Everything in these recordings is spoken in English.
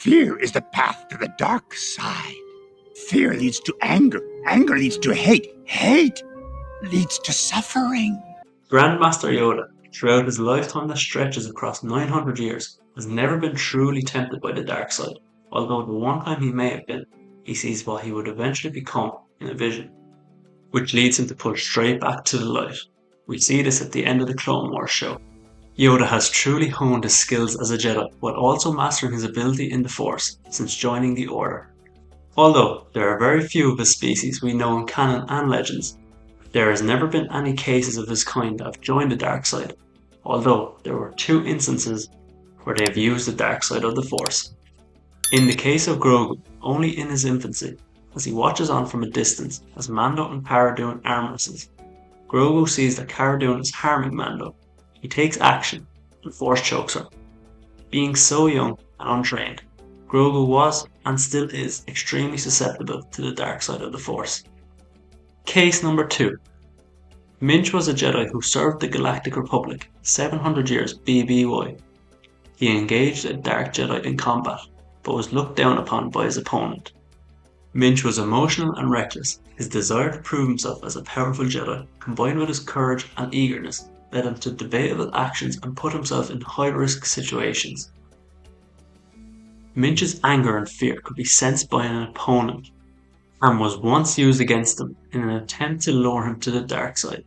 Fear is the path to the dark side. Fear leads to anger. Anger leads to hate. Hate leads to suffering. Grandmaster Yoda, throughout his lifetime that stretches across 900 years, has never been truly tempted by the dark side, although the one time he may have been, he sees what he would eventually become in a vision, which leads him to pull straight back to the light. We see this at the end of the Clone Wars show. Yoda has truly honed his skills as a Jedi, while also mastering his ability in the Force since joining the Order. Although there are very few of his species we know in canon and legends, there has never been any cases of his kind that have joined the dark side, although there were 2 instances where they have used the dark side of the Force. In the case of Grogu, only in his infancy, as he watches on from a distance as Mando and Cara Dune arm wrestles. Grogu sees that Cara Dune is harming Mando. He takes action and Force chokes her. Being so young and untrained, Grogu was and still is extremely susceptible to the dark side of the Force. Case number 2. Minch was a Jedi who served the Galactic Republic 700 years BBY. He engaged a Dark Jedi in combat, but was looked down upon by his opponent. Minch was emotional and reckless. His desire to prove himself as a powerful Jedi, combined with his courage and eagerness, led him to debatable actions and put himself in high-risk situations. Minch's anger and fear could be sensed by an opponent, and was once used against him in an attempt to lure him to the dark side.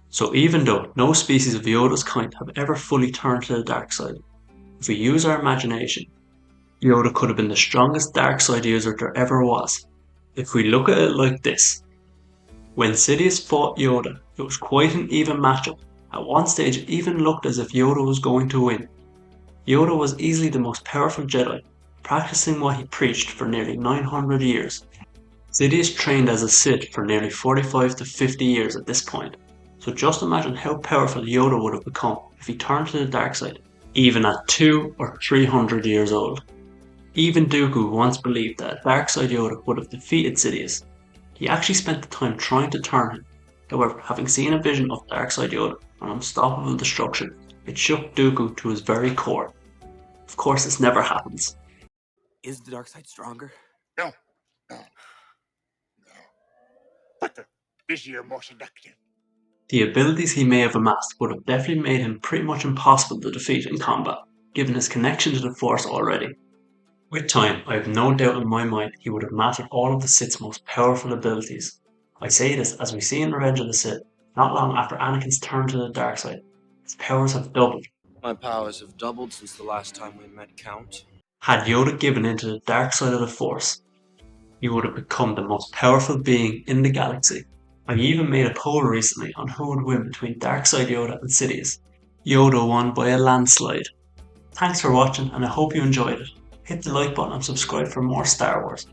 So even though no species of Yoda's kind have ever fully turned to the dark side, if we use our imagination, Yoda could have been the strongest dark side user there ever was. If we look at it like this, when Sidious fought Yoda, it was quite an even matchup. At one stage it even looked as if Yoda was going to win. Yoda was easily the most powerful Jedi, practicing what he preached for nearly 900 years. Sidious trained as a Sith for nearly 45 to 50 years at this point, so just imagine how powerful Yoda would have become if he turned to the dark side, even at 200 or 300 years old. Even Dooku once believed that Dark Side Yoda would have defeated Sidious. He actually spent the time trying to turn him. However, having seen a vision of Dark Side Yoda and unstoppable destruction, it shook Dooku to his very core. Of course, this never happens. Is the dark side stronger? No. But they're busier, more seductive. The abilities he may have amassed would have definitely made him pretty much impossible to defeat in combat, given his connection to the Force already. With time, I have no doubt in my mind he would have mastered all of the Sith's most powerful abilities. I say this as we see in Revenge of the Sith, not long after Anakin's turn to the dark side. His powers have doubled. My powers have doubled since the last time we met, Count. Had Yoda given into the dark side of the Force, he would have become the most powerful being in the galaxy. I even made a poll recently on who would win between Dark Side Yoda and Sidious. Yoda won by a landslide. Thanks for watching and I hope you enjoyed it. Hit the like button and subscribe for more Star Wars.